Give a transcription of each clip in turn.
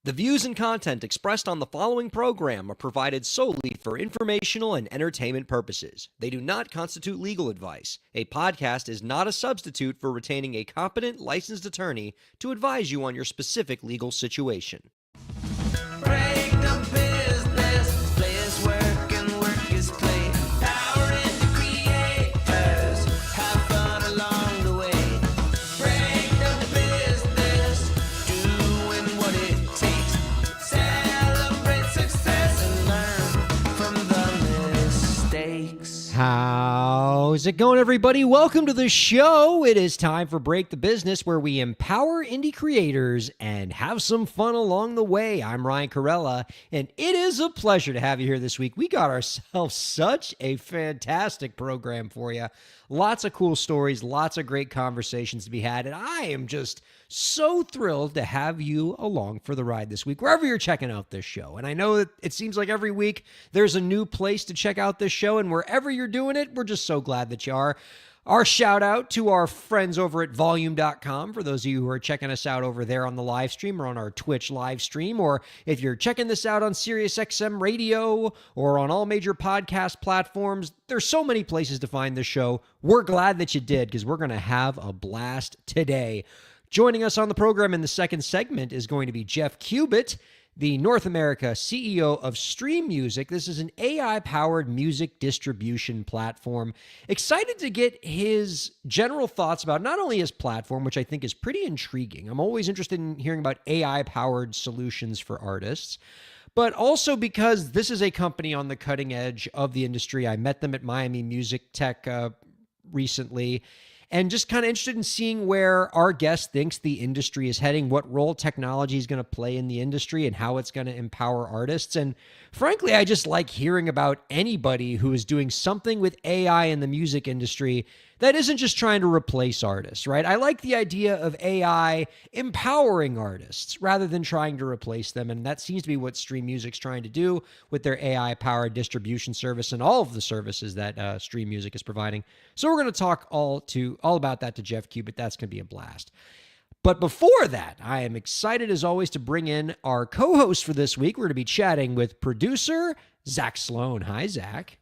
The views and content expressed on the following program are provided solely for informational and entertainment purposes. They do not constitute legal advice. A podcast is not a substitute for retaining a competent, licensed attorney to advise you on your specific legal situation. Break the business, play is work and work is play. Power into creators, have fun along the way. Break the business, doing what it takes. Celebrate success and learn from the mistakes. How's it going, everybody? Welcome to the show. It is time for Break the Business, where we empower indie creators and have some fun along the way. I'm Ryan Kairalla, and it is a pleasure to have you here this week. We got ourselves such a fantastic program for you. Lots of cool stories, lots of great conversations to be had, and I am just so thrilled to have you along for the ride this week, wherever you're checking out this show. And I know that it seems like every week there's a new place to check out this show, and wherever you're doing it, we're just so glad that you are. Our shout out to our friends over at volume.com for those of you who are checking us out over there on the live stream or on our Twitch live stream, or if you're checking this out on SiriusXM Radio or on all major podcast platforms. There's so many places to find this show. We're glad that you did, because we're going to have a blast today. Joining us on the program in the second segment is going to be Jeff Cubitt, the North America CEO of Stream Music. This is an AI-powered music distribution platform. Excited to get his general thoughts about not only his platform, which I think is pretty intriguing. I'm always interested in hearing about AI-powered solutions for artists, but also because this is a company on the cutting edge of the industry. I met them at Miami Music Tech recently, and just kind of interested in seeing where our guest thinks the industry is heading, what role technology is going to play in the industry, and how it's going to empower artists. And frankly, I just like hearing about anybody who is doing something with AI in the music industry that isn't just trying to replace artists, right? I like the idea of AI empowering artists rather than trying to replace them. And that seems to be what Stream Music's trying to do with their AI-powered distribution service and all of the services that Stream Music is providing. So we're going to talk all about that to Jeff Cubitt. That's going to be a blast. But before that, I am excited as always to bring in our co-host for this week. We're going to be chatting with producer Zach Sloan. Hi, Zach.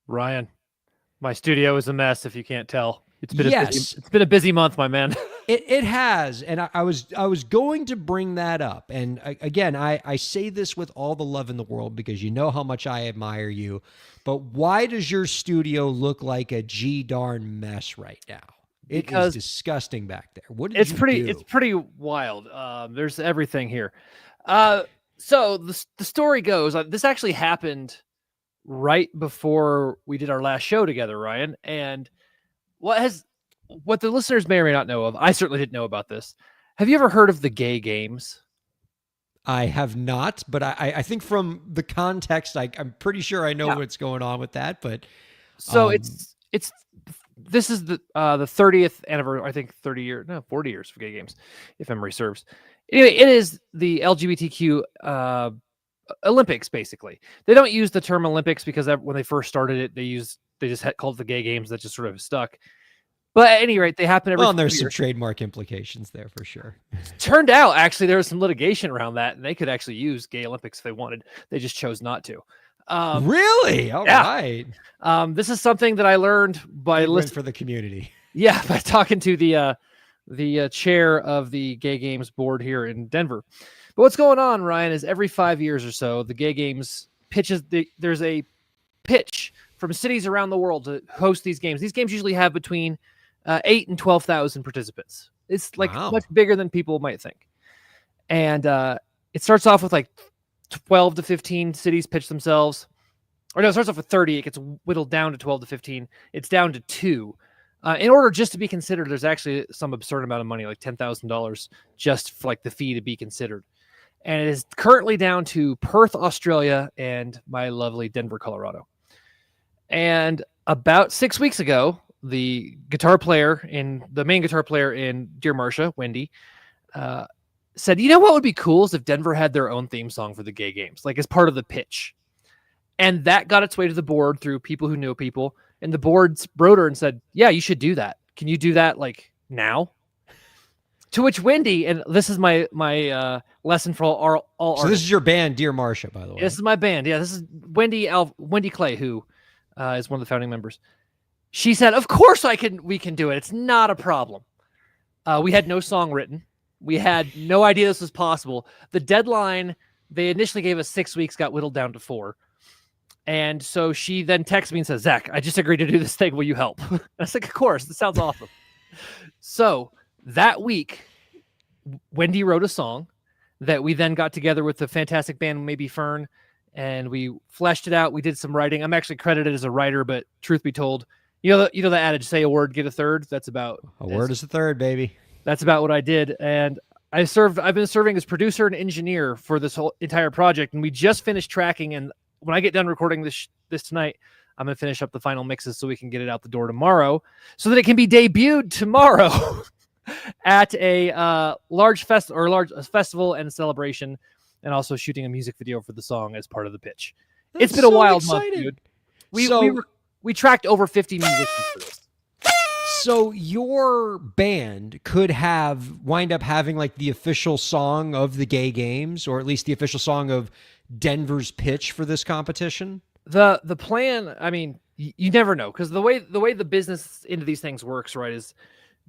Ryan, my studio is a mess, if you can't tell. It's been a busy month, my man. It has, and I was going to bring that up. And again, I say this with all the love in the world because you know how much I admire you. But why does your studio look like a darn mess right now? Because it is disgusting back there. What did you do? It's pretty wild. There's everything here. So the story goes, this actually happened right before we did our last show together, Ryan. And what the listeners may or may not know of, I certainly didn't know about this. Have you ever heard of the gay games? I have not, but I think from the context, I'm pretty sure I know what's going on with that. But so this is the 30th anniversary, I think 40 years for gay games, if memory serves. Anyway, it is the LGBTQ Olympics. Basically, they don't use the term Olympics because when they first started it, they just had called it the gay games. That just sort of stuck. But at any rate, they happen every. Well, and there's some trademark implications there for sure. Turned out, actually, there was some litigation around that, and they could actually use gay Olympics if they wanted. They just chose not to. Really? All right. This is something that I learned by listening for the community. Yeah, by talking to the chair of the Gay Games board here in Denver. But what's going on, Ryan, is every 5 years or so, the Gay Games there's a pitch from cities around the world to host these games. These games usually have between 8,000 and 12,000 participants. It's like much bigger than people might think. And it starts off with like 12 to 15 cities pitch themselves. Or no, it starts off with 30. It gets whittled down to 12 to 15. It's down to 2. In order just to be considered, there's actually some absurd amount of money, like $10,000, just for like the fee to be considered. And it is currently down to Perth, Australia, and my lovely Denver, Colorado. And about 6 weeks ago, the main guitar player in Dear Marcia, Wendy, said, you know what would be cool is if Denver had their own theme song for the gay games, like as part of the pitch. And that got its way to the board through people who know people. And the board wrote her and said, yeah, you should do that. Can you do that like now? To which Wendy, and this is my lesson for all So artists. this is your band, Dear Marcia, by the way. This is my band. Yeah, this is Wendy Clay, who is one of the founding members. She said, "Of course we can do it. It's not a problem." We had no song written. We had no idea this was possible. The deadline, they initially gave us 6 weeks, got whittled down to 4. And so she then texted me and said, "Zach, I just agreed to do this thing. Will you help?" And I was like, "Of course. This sounds awesome." So that week, Wendy wrote a song that we then got together with the fantastic band, Maybe Fern, and we fleshed it out. We did some writing. I'm actually credited as a writer, but truth be told, you know the adage, say a word, get a third. That's about A word is a third, baby. That's about what I did. And I've been serving as producer and engineer for this whole entire project. And we just finished tracking. And when I get done recording this tonight, I'm going to finish up the final mixes so we can get it out the door tomorrow so that it can be debuted tomorrow at a large festival and celebration, and also shooting a music video for the song as part of the pitch. It's been a wild month, dude. We tracked over 50 musicians for this. So your band could wind up having like the official song of the Gay Games, or at least the official song of Denver's pitch for this competition? The plan, I mean, you never know, because the way the business into these things works, right, is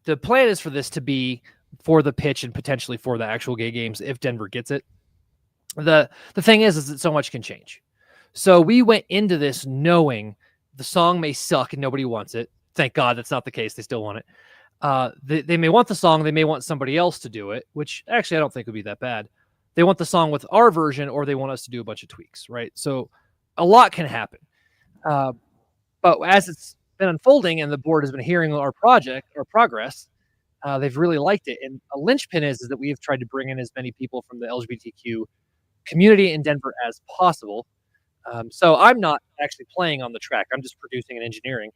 the plan is for this to be for the pitch and potentially for the actual Gay Games if Denver gets it. The thing is that so much can change. So we went into this knowing the song may suck and nobody wants it. Thank God that's not the case. They still want it. They may want the song. They may want somebody else to do it, which actually I don't think would be that bad. They want the song with our version, or they want us to do a bunch of tweaks, right? So a lot can happen. But as it's been unfolding and the board has been hearing our progress, they've really liked it. And a linchpin is that we've tried to bring in as many people from the LGBTQ community in Denver as possible. So I'm not actually playing on the track. I'm just producing and engineering.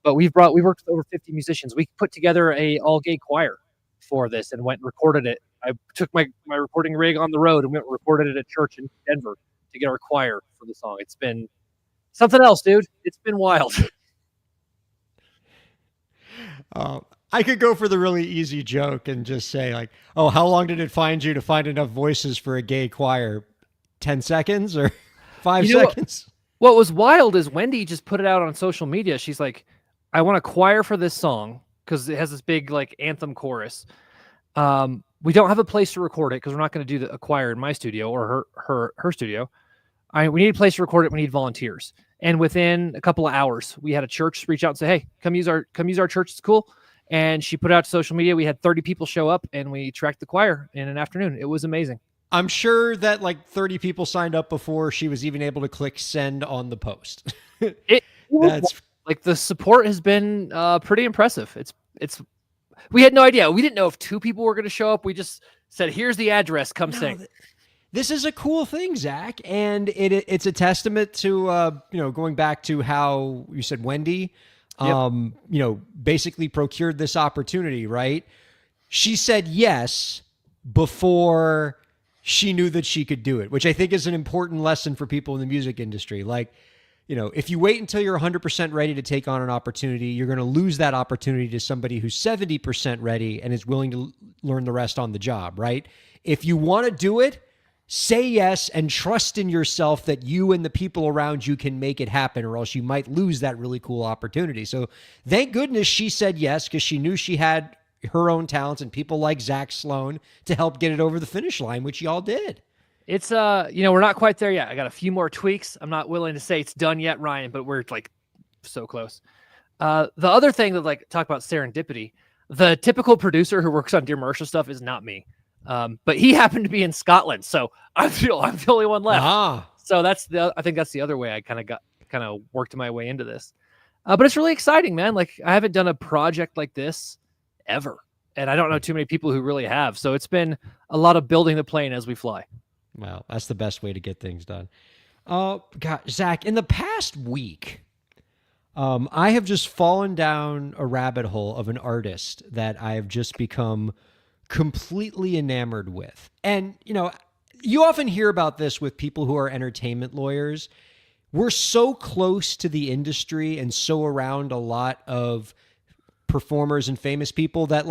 But we worked with over 50 musicians. We put together a all gay choir for this and went and recorded it. I took my recording rig on the road and went and recorded it at church in Denver to get our choir for the song. It's been something else, dude. It's been wild. I could go for the really easy joke and just say like, "Oh, how long did it find you to find enough voices for a gay choir? 10 seconds or 5 seconds?" What was wild is Wendy just put it out on social media. She's like, "I want a choir for this song because it has this big like anthem chorus. We don't have a place to record it because we're not going to do a choir in my studio or her studio. We need a place to record it. We need volunteers." And within a couple of hours, we had a church reach out and say, "Hey, come use our church. It's cool." And she put it out to social media. We had 30 people show up, and we tracked the choir in an afternoon. It was amazing. I'm sure that like 30 people signed up before she was even able to click send on the post. That's like the support has been pretty impressive. We had no idea. We didn't know if 2 people were going to show up. We just said, "Here's the address. Come sing." This is a cool thing, Zach, and it's a testament to going back to how you said Wendy, basically procured this opportunity, right? She said yes before she knew that she could do it, which I think is an important lesson for people in the music industry. Like, if you wait until you're 100% ready to take on an opportunity, you're going to lose that opportunity to somebody who's 70% ready and is willing to learn the rest on the job, right? If you want to do it, say yes and trust in yourself that you and the people around you can make it happen, or else you might lose that really cool opportunity. So thank goodness she said yes, because she knew she had her own talents and people like Zach Sloan to help get it over the finish line, which y'all did. It's we're not quite there yet. I got a few more tweaks. I'm not willing to say it's done yet, Ryan, but we're like so close. The other thing that talk about serendipity, the typical producer who works on Dear Marcia stuff is not me. But he happened to be in Scotland, so I'm the only one left. So I think that's the other way I kind of worked my way into this. But it's really exciting, man. Like, I haven't done a project like this ever, and I don't know too many people who really have. So it's been a lot of building the plane as we fly. Well, that's the best way to get things done. God, Zach, in the past week, I have just fallen down a rabbit hole of an artist that I have just become completely enamored with. And, you often hear about this with people who are entertainment lawyers. We're so close to the industry and so around a lot of performers and famous people that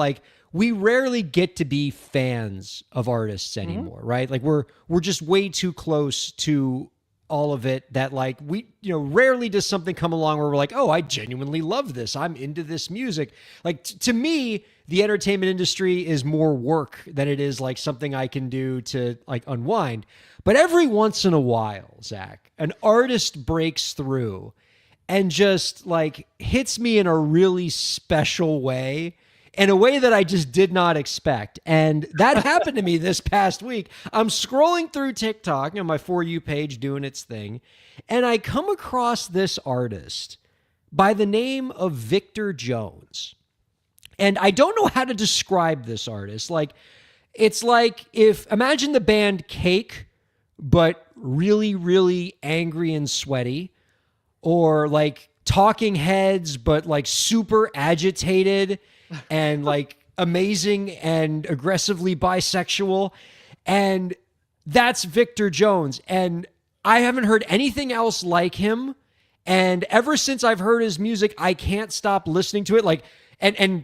we rarely get to be fans of artists anymore, right? Like we're just way too close to all of it that like we, rarely does something come along where we're like, oh, I genuinely love this. I'm into this music. Like to me, the entertainment industry is more work than it is like something I can do to like unwind. But every once in a while, Zach, an artist breaks through and just like hits me in a really special way, in a way that I just did not expect. And that happened to me this past week. I'm scrolling through TikTok, my For You page doing its thing, and I come across this artist by the name of Victor Jones. And I don't know how to describe this artist. Like, it's like imagine the band Cake, but really, really angry and sweaty, or like Talking Heads, but like super agitated and like amazing and aggressively bisexual. And that's Victor Jones. And I haven't heard anything else like him. And ever since I've heard his music, I can't stop listening to it. Like, and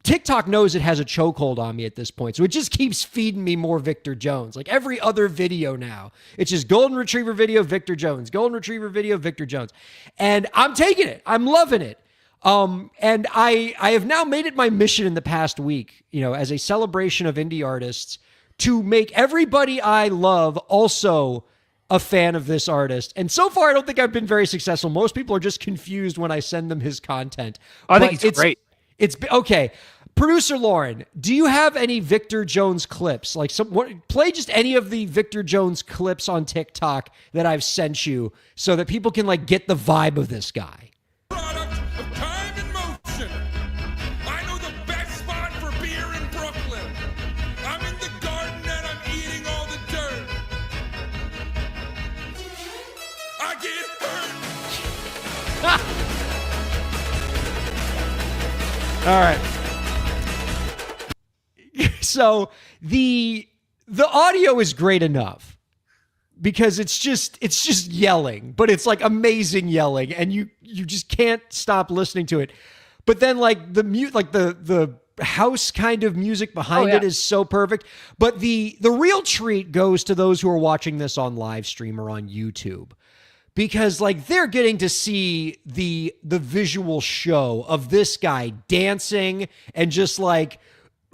TikTok knows it has a chokehold on me at this point. So it just keeps feeding me more Victor Jones. Like every other video now, it's just golden retriever video, Victor Jones, golden retriever video, Victor Jones. And I'm taking it. I'm loving it. And I have now made it my mission in the past week, as a celebration of indie artists, to make everybody I love also a fan of this artist. And so far, I don't think I've been very successful. Most people are just confused when I send them his content. I think it's great. It's okay. Producer Lauren, do you have any Victor Jones clips? Like play just any of the Victor Jones clips on TikTok that I've sent you so that people can like get the vibe of this guy. Product of time and motion. I know the best spot for beer in Brooklyn. I'm in the garden and I'm eating all the dirt. I get hurt. All right. So the audio is great enough because it's just yelling, but it's like amazing yelling, and you just can't stop listening to it. But then like the house kind of music behind it is so perfect. But the real treat goes to those who are watching this on live stream or on YouTube, because like they're getting to see the visual show of this guy dancing and just like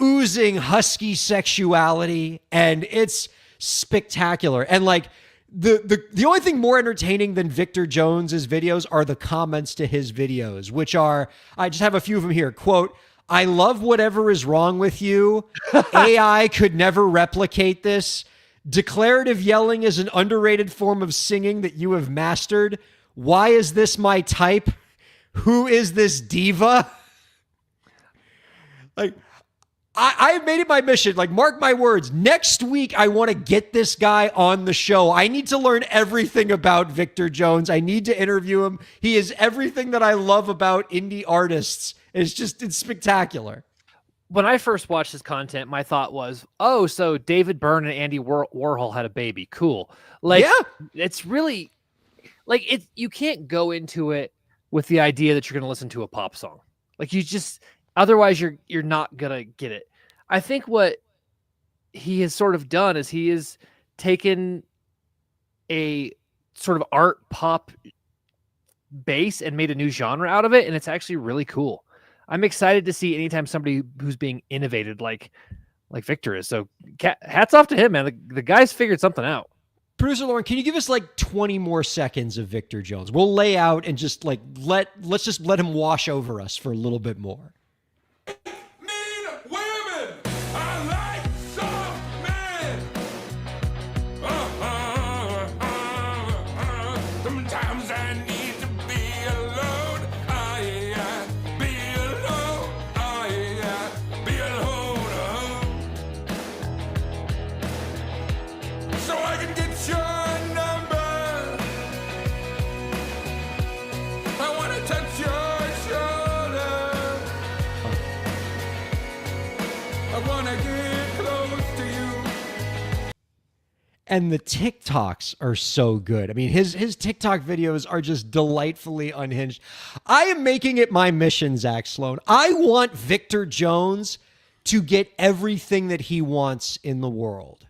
oozing husky sexuality, and it's spectacular. And like the only thing more entertaining than Victor Jones's videos are the comments to his videos, which are, I just have a few of them here. Quote, "I love whatever is wrong with you. AI could never replicate this. Declarative yelling is an underrated form of singing that you have mastered. Why is this my type? Who is this diva?" Like, I've made it my mission. Like, mark my words. Next week, I want to get this guy on the show. I need to learn everything about Victor Jones. I need to interview him. He is everything that I love about indie artists. It's spectacular. When I first watched his content, my thought was, oh, so David Byrne and Andy Warhol had a baby. Cool. Like, yeah. It's really like it. You can't go into it with the idea that you're going to listen to a pop song. Like, you just, otherwise you're not going to get it. I think what he has sort of done is he has taken a sort of art pop base and made a new genre out of it. And it's actually really cool. I'm excited to see anytime somebody who's being innovated like Victor is. So hats off to him, man. The guy's figured something out. Producer Lauren, can you give us like 20 more seconds of Victor Jones? We'll lay out and just like let's just let him wash over us for a little bit more. Mean women. I like soft men. Sometimes I need to be alone. Be alone. Be alone. So I can get your number. I want to touch your shoulder. I want to get close to you. And the TikToks are so good. I mean, his TikTok videos are just delightfully unhinged. I am making it my mission, Zach Sloan. I want Victor Jones to get everything that he wants in the world.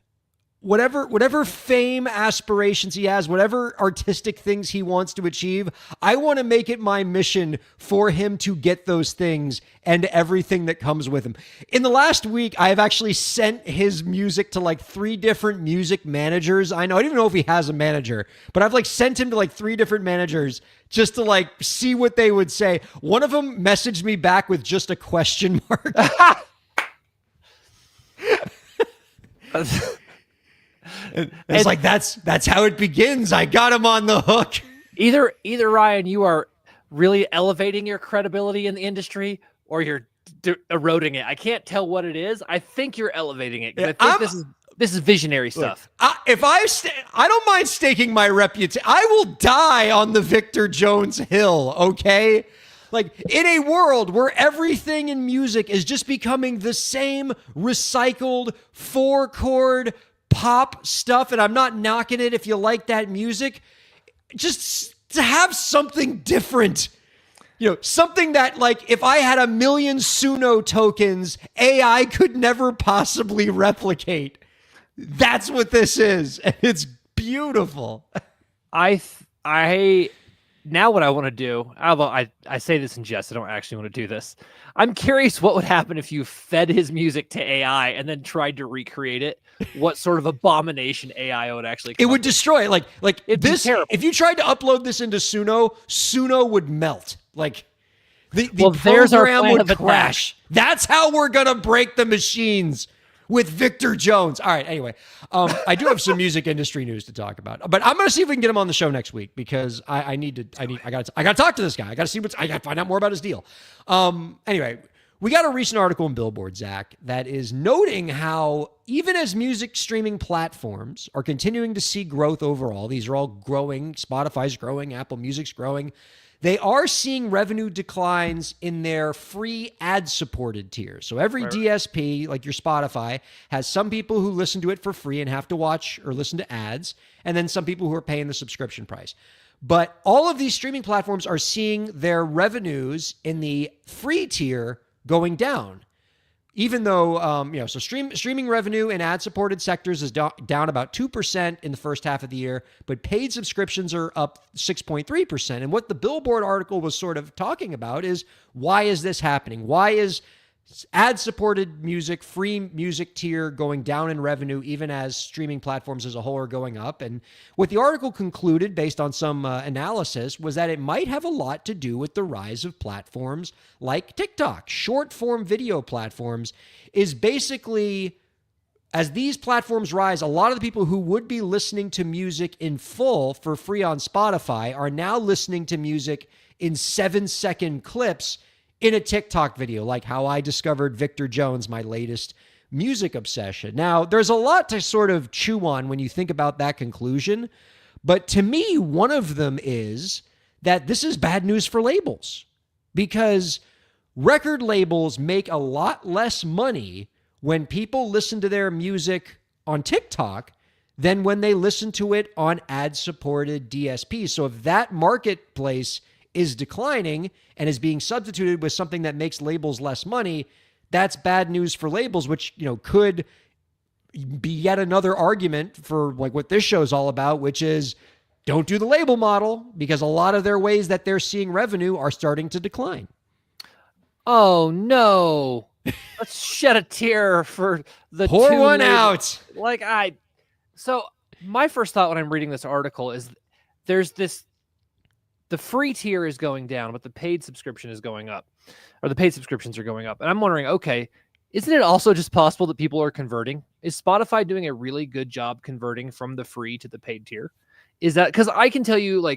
Whatever fame aspirations he has, whatever artistic things he wants to achieve, I want to make it my mission for him to get those things and everything that comes with him. In the last week, I have actually sent his music to like 3 different music managers. I don't even know if he has a manager, but I've like sent him to like 3 different managers just to like see what they would say. One of them messaged me back with just a question mark. It's like that's how it begins. I got him on the hook. Either Ryan, you are really elevating your credibility in the industry, or you're eroding it. I can't tell what it is. I think you're elevating it. I think this is visionary stuff. I don't mind staking my reputation. I will die on the Victor Jones hill. Okay. Like, in a world where everything in music is just becoming the same recycled 4-chord pop stuff, and I'm not knocking it if you like that music, just to have something different, something that, like, if I had 1 million Suno tokens, AI could never possibly replicate. That's what this is, and it's beautiful. Now what I want to do, although I say this in jest, I don't actually want to do this. I'm curious what would happen if you fed his music to AI and then tried to recreate it. What sort of abomination AI would actually come It would up destroy it. Like It'd be this. terrible. If you tried to upload this into Suno would melt. Like the there's our program plan would of attack. crash. That's how we're gonna break the machines. With Victor Jones. All right. Anyway, I do have some music industry news to talk about, but I'm going to see if we can get him on the show next week because I got to talk to this guy. I got to find out more about his deal. Anyway, we got a recent article in Billboard, Zach, that is noting how even as music streaming platforms are continuing to see growth overall, these are all growing. Spotify's growing, Apple Music's growing. They are seeing revenue declines in their free ad-supported tiers. So every DSP, like your Spotify, has some people who listen to it for free and have to watch or listen to ads, and then some people who are paying the subscription price. But all of these streaming platforms are seeing their revenues in the free tier going down. Even though, so streaming revenue in ad-supported sectors is down about 2% in the first half of the year, but paid subscriptions are up 6.3%. And what the Billboard article was sort of talking about is, why is this happening? Why is ad-supported music, free music tier going down in revenue, even as streaming platforms as a whole are going up? And what the article concluded, based on some analysis, was that it might have a lot to do with the rise of platforms like TikTok. Short-form video platforms is basically, as these platforms rise, a lot of the people who would be listening to music in full for free on Spotify are now listening to music in 7-second clips in a TikTok video, like how I discovered Victor Jones, my latest music obsession. Now, there's a lot to sort of chew on when you think about that conclusion, but to me, one of them is that this is bad news for labels, because record labels make a lot less money when people listen to their music on TikTok than when they listen to it on ad-supported DSPs. So if that marketplace is declining and is being substituted with something that makes labels less money, that's bad news for labels, which, could be yet another argument for like what this show is all about, which is don't do the label model, because a lot of their ways that they're seeing revenue are starting to decline. Oh no. Let's shed a tear for the Pour one out. So my first thought when I'm reading this article is the free tier is going down, but the paid subscription is going up, or the paid subscriptions are going up. And I'm wondering, okay, isn't it also just possible that people are converting? Is Spotify doing a really good job converting from the free to the paid tier? Is that, because I can tell you,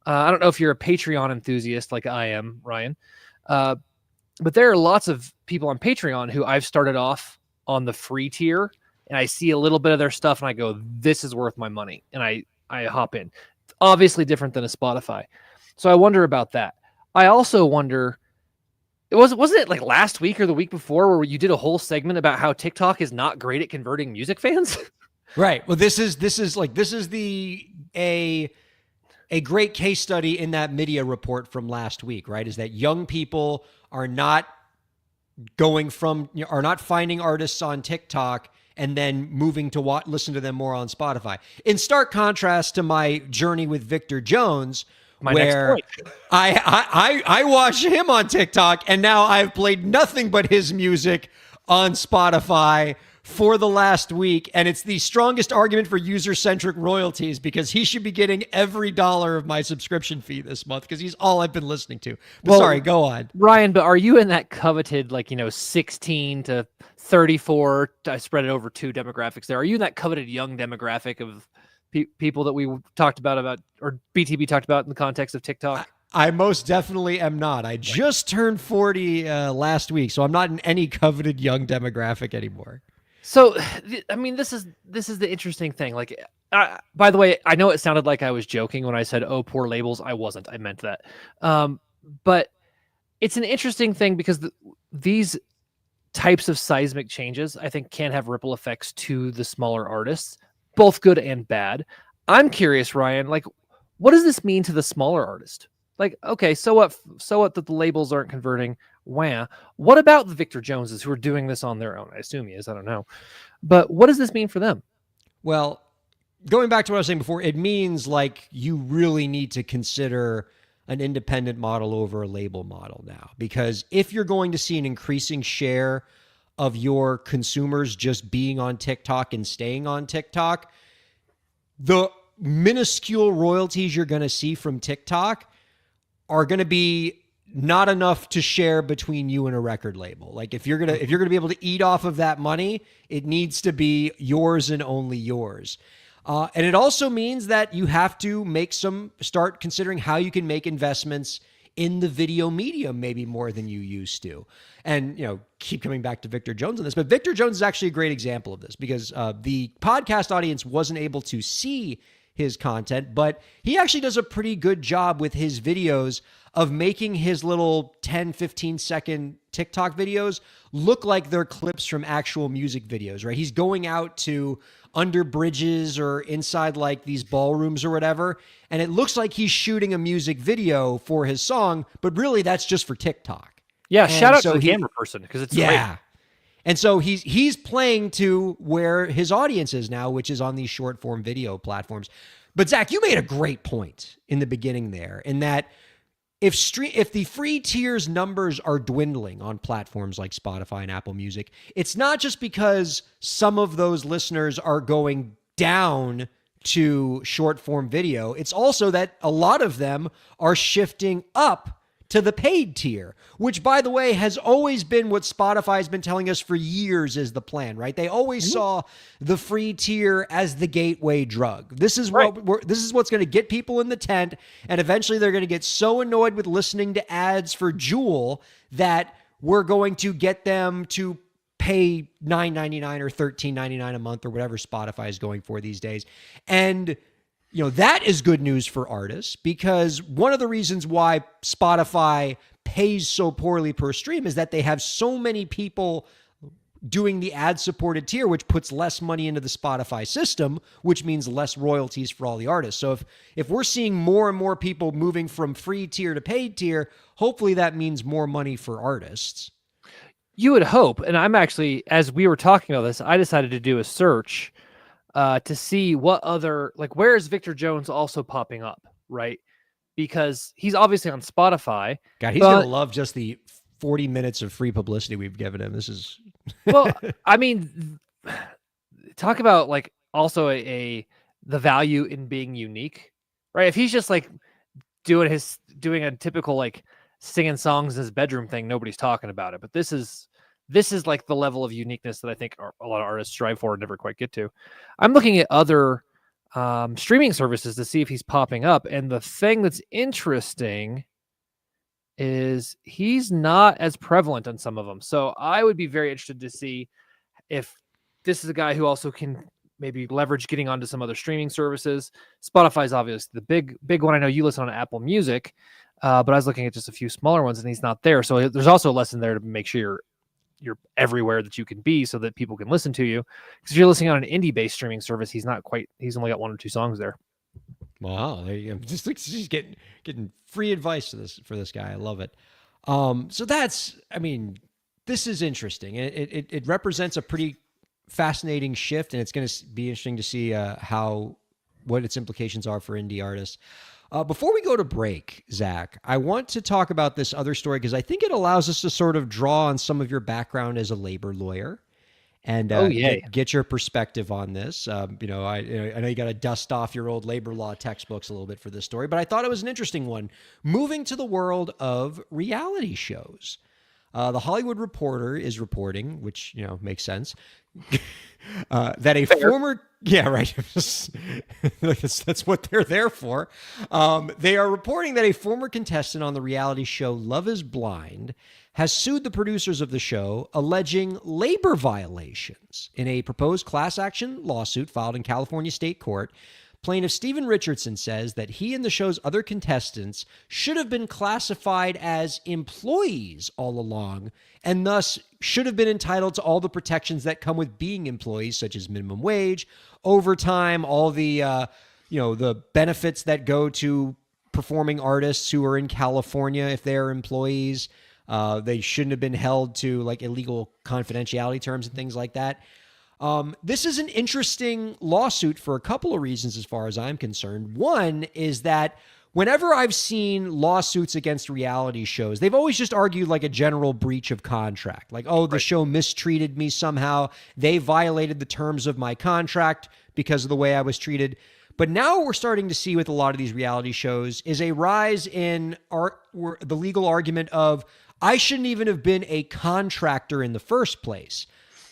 I don't know if you're a Patreon enthusiast like I am, Ryan, but there are lots of people on Patreon who I've started off on the free tier, and I see a little bit of their stuff and I go, this is worth my money. And I hop in. It's obviously different than a Spotify. So I wonder about that. I also wonder, wasn't it like last week or the week before where you did a whole segment about how TikTok is not great at converting music fans? Right. Well, this is a great case study in that media report from last week, right? Is that young people are not going from, are not finding artists on TikTok and then moving to listen to them more on Spotify. In stark contrast to my journey with Victor Jones, My next where point. I watch him on TikTok, and now I've played nothing but his music on Spotify for the last week, and it's the strongest argument for user-centric royalties because he should be getting every dollar of my subscription fee this month because he's all I've been listening to. But Well, sorry, go on. Ryan, but are you in that coveted, 16 to 34? I spread it over two demographics there. Are you in that coveted young demographic of people that we talked about, or BTB talked about in the context of TikTok? I most definitely am not. I just turned 40 last week, so I'm not in any coveted young demographic anymore. So, I mean, this is the interesting thing. By the way, I know it sounded like I was joking when I said, "Oh, poor labels." I wasn't. I meant that. But it's an interesting thing because these types of seismic changes, I think, can have ripple effects to the smaller artists, both good and bad. I'm curious, Ryan. What does this mean to the smaller artist? Okay, so what? So what that the labels aren't converting? Wah. What about the Victor Joneses who are doing this on their own? I assume he is. I don't know. But what does this mean for them? Well, going back to what I was saying before, it means you really need to consider an independent model over a label model now. Because if you're going to see an increasing share of your consumers just being on TikTok and staying on TikTok, the minuscule royalties you're going to see from TikTok are going to be not enough to share between you and a record label. If you're going to be able to eat off of that money, it needs to be yours and only yours. And it also means that you have to start considering how you can make investments in the video medium maybe more than you used to. And, keep coming back to Victor Jones on this, but Victor Jones is actually a great example of this because the podcast audience wasn't able to see his content, but he actually does a pretty good job with his videos of making his little 10, 15-second TikTok videos look like they're clips from actual music videos, right? He's going out to under bridges or inside these ballrooms or whatever, and it looks like he's shooting a music video for his song, but really that's just for TikTok. Yeah, And shout out so to the camera person because it's great. And so he's playing to where his audience is now, which is on these short form video platforms. But Zach, you made a great point in the beginning there, in that if the free tiers numbers are dwindling on platforms like Spotify and Apple Music, it's not just because some of those listeners are going down to short form video. It's also that a lot of them are shifting up to the paid tier, which, by the way, has always been what Spotify has been telling us for years is the plan, right? They always saw the free tier as the gateway drug. This is this is what's going to get people in the tent, and eventually they're going to get so annoyed with listening to ads for Jewel that we're going to get them to pay $9.99 or $13.99 a month or whatever Spotify is going for these days. And that is good news for artists because one of the reasons why Spotify pays so poorly per stream is that they have so many people doing the ad-supported tier, which puts less money into the Spotify system, which means less royalties for all the artists. So if we're seeing more and more people moving from free tier to paid tier, hopefully that means more money for artists. You would hope. And I'm actually, as we were talking about this, I decided to do a search to see what other, where is Victor Jones also popping up, right? Because he's obviously on Spotify. God, he's going to love just the 40 minutes of free publicity we've given him. This is... Well, I mean, talk about also the value in being unique, right? If he's just doing a typical singing songs in his bedroom thing, nobody's talking about it. But this is the level of uniqueness that I think a lot of artists strive for and never quite get to. I'm looking at other streaming services to see if he's popping up. And the thing that's interesting is he's not as prevalent on some of them. So I would be very interested to see if this is a guy who also can maybe leverage getting onto some other streaming services. Spotify is obviously the big one. I know you listen on Apple Music, but I was looking at just a few smaller ones and he's not there. So there's also a lesson there to make sure you're everywhere that you can be so that people can listen to you. Because if you're listening on an indie-based streaming service, he's only got one or two songs there. Wow, there you go. Just getting free advice for this guy. I love it. So that's, I mean, This is interesting. It represents a pretty fascinating shift, and it's going to be interesting to see what its implications are for indie artists. Before we go to break, Zach, I want to talk about this other story because I think it allows us to sort of draw on some of your background as a labor lawyer and get your perspective on this. I know you got to dust off your old labor law textbooks a little bit for this story, but I thought it was an interesting one. Moving to the world of reality shows. The Hollywood Reporter is reporting, which, makes sense, that a former... Yeah, right. That's what they're there for. They are reporting that a former contestant on the reality show Love is Blind has sued the producers of the show, alleging labor violations in a proposed class action lawsuit filed in California state court. Plaintiff Stephen Richardson says that he and the show's other contestants should have been classified as employees all along and thus should have been entitled to all the protections that come with being employees, such as minimum wage, overtime, all the the benefits that go to performing artists who are in California if they're employees. They shouldn't have been held to like illegal confidentiality terms and things like that. This is an interesting lawsuit for a couple of reasons as far as I'm concerned. One is that whenever I've seen lawsuits against reality shows, they've always just argued like a general breach of contract. Like, the show mistreated me somehow. They violated the terms of my contract because of the way I was treated. But now we're starting to see with a lot of these reality shows is a rise in the legal argument of, I shouldn't even have been a contractor in the first place.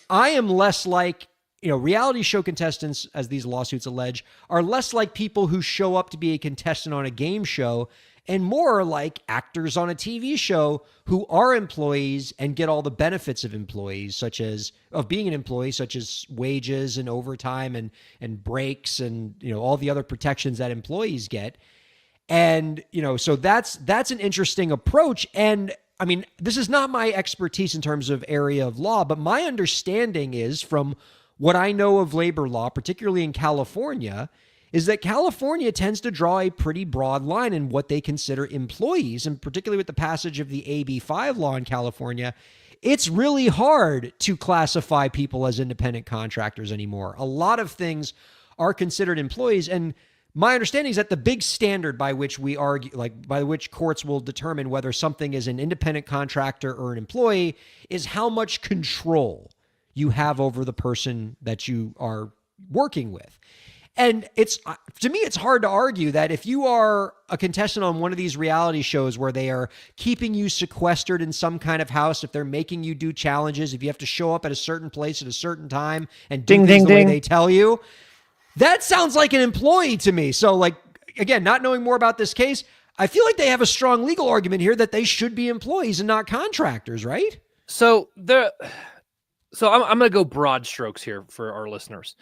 I am less like, reality show contestants, as these lawsuits allege, are less like people who show up to be a contestant on a game show and more like actors on a TV show who are employees and get all the benefits of employees, of being an employee, such as wages and overtime and breaks and, all the other protections that employees get. And, so that's an interesting approach. And I mean, this is not my expertise in terms of area of law, but my understanding is from what I know of labor law, particularly in California, is that California tends to draw a pretty broad line in what they consider employees. And particularly with the passage of the AB5 law in California, it's really hard to classify people as independent contractors anymore. A lot of things are considered employees. And my understanding is that the big standard by which we argue, by which courts will determine whether something is an independent contractor or an employee, is how much control you have over the person that you are working with. And to me, it's hard to argue that if you are a contestant on one of these reality shows where they are keeping you sequestered in some kind of house, if they're making you do challenges, if you have to show up at a certain place at a certain time and do things the way they tell you, that sounds like an employee to me. So again, not knowing more about this case, I feel like they have a strong legal argument here that they should be employees and not contractors, right? So I'm going to go broad strokes here for our listeners.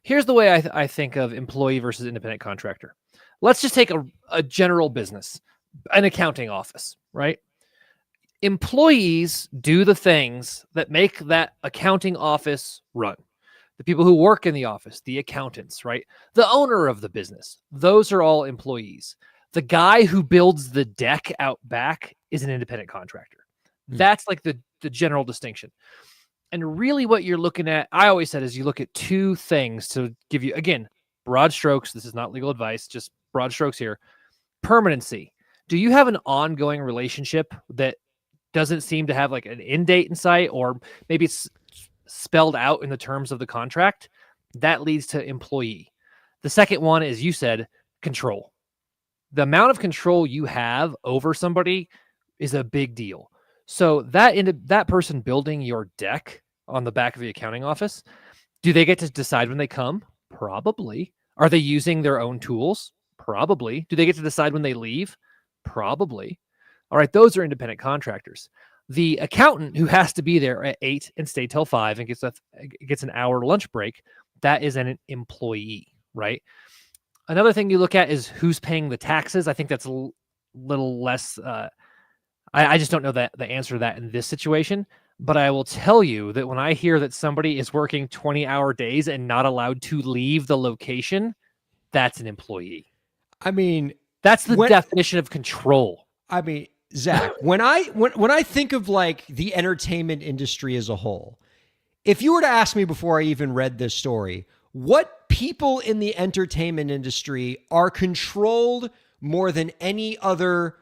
Here's the way I think of employee versus independent contractor. Let's just take a general business, an accounting office, right? Employees do the things that make that accounting office run. The people who work in the office, the accountants, right? The owner of the business, those are all employees. The guy who builds the deck out back is an independent contractor. That's like the general distinction. And really what you're looking at, I always said, is you look at two things to give you, again, broad strokes. This is not legal advice, just broad strokes here. Permanency. Do you have an ongoing relationship that doesn't seem to have like an end date in sight, or maybe it's spelled out in the terms of the contract? That leads to employee. The second one is, you said, control. The amount of control you have over somebody is a big deal. So that person building your deck on the back of the accounting office, do they get to decide when they come? Probably. Are they using their own tools? Probably. Do they get to decide when they leave? Probably. All right, those are independent contractors. The accountant who has to be there at 8 and stay till 5 and gets an hour lunch break, that is an employee, right? Another thing you look at is who's paying the taxes. I think that's a little less... I just don't know the answer to that in this situation, but I will tell you that when I hear that somebody is working 20-hour days and not allowed to leave the location, that's an employee. I mean, that's the definition of control. I mean, Zach, when I think of like the entertainment industry as a whole, if you were to ask me before I even read this story, what people in the entertainment industry are controlled more than any other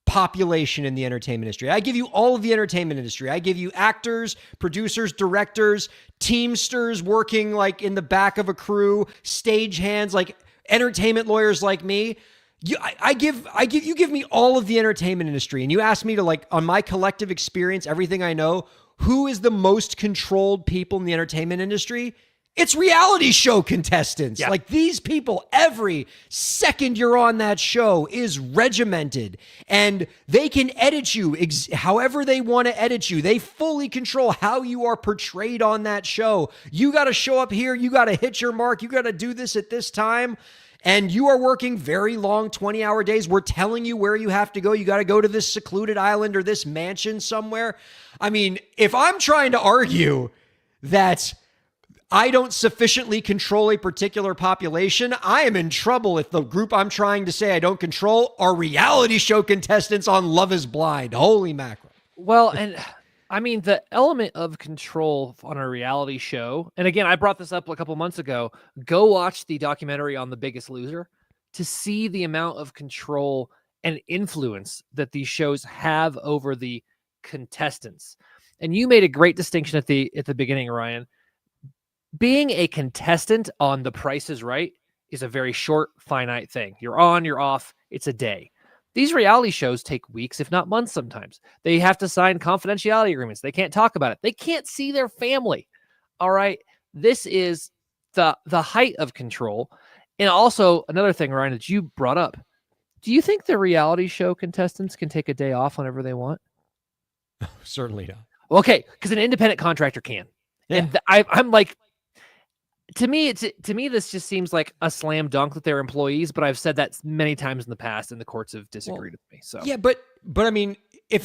population in the entertainment industry? I give you all of the entertainment industry. I give you actors, producers, directors, teamsters working like in the back of a crew, stagehands, like entertainment lawyers like me. You give me all of the entertainment industry, and you ask me to, like, on my collective experience, everything I know, who is the most controlled people in the entertainment industry? It's reality show contestants. Yeah. Like, these people, every second you're on that show is regimented, and they can edit you however they want to edit you. They fully control how you are portrayed on that show. You got to show up here. You got to hit your mark. You got to do this at this time. And you are working very long 20-hour days. We're telling you where you have to go. You got to go to this secluded island or this mansion somewhere. I mean, if I'm trying to argue that I don't sufficiently control a particular population, I am in trouble if the group I'm trying to say I don't control are reality show contestants on Love is Blind. Holy mackerel. Well, and I mean, the element of control on a reality show, and again, I brought this up a couple months ago. Go watch the documentary on The Biggest Loser to see the amount of control and influence that these shows have over the contestants. And you made a great distinction at the beginning, Ryan. Being a contestant on The Price is Right is a very short, finite thing. You're on, you're off, it's a day. These reality shows take weeks, if not months sometimes. They have to sign confidentiality agreements. They can't talk about it. They can't see their family. All right. This is the height of control. And also another thing, Ryan, that you brought up. Do you think the reality show contestants can take a day off whenever they want? Certainly not. Okay, because an independent contractor can. Yeah. And I'm like, to me, this just seems like a slam dunk that they're employees, but I've said that many times in the past, and the courts have disagreed with me. So yeah, but I mean, if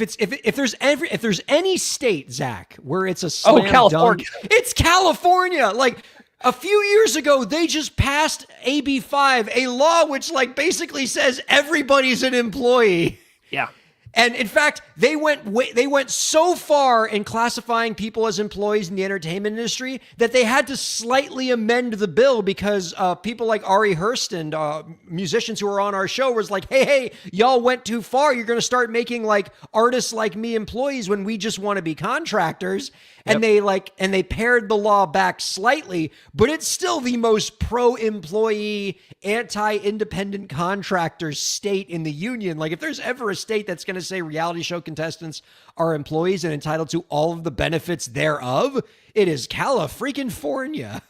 there's any state, Zach, where it's a slam California. dunk, it's California. Like a few years ago, they just passed AB 5, a law which like basically says everybody's an employee. yeah. And in fact, they went so far in classifying people as employees in the entertainment industry that they had to slightly amend the bill because people like Ari Hurston, musicians who were on our show, was like, hey, y'all went too far. You're going to start making like artists like me employees when we just want to be contractors. And they pared the law back slightly, but it's still the most pro-employee, anti-independent contractors state in the union. Like if there's ever a state that's going to say reality show contestants are employees and entitled to all of the benefits thereof, it is California.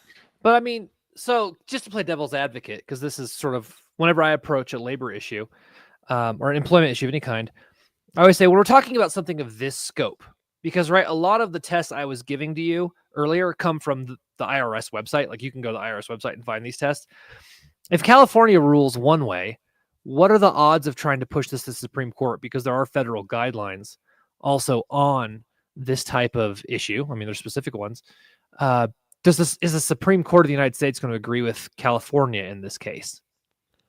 But I mean, so just to play devil's advocate, because this is sort of whenever I approach a labor issue or an employment issue of any kind, I always say, well, we're talking about something of this scope. Because, right, a lot of the tests I was giving to you earlier come from the IRS website. Like, you can go to the IRS website and find these tests. If California rules one way, what are the odds of trying to push this to the Supreme Court? Because there are federal guidelines also on this type of issue. I mean, there's specific ones. Is the Supreme Court of the United States going to agree with California in this case?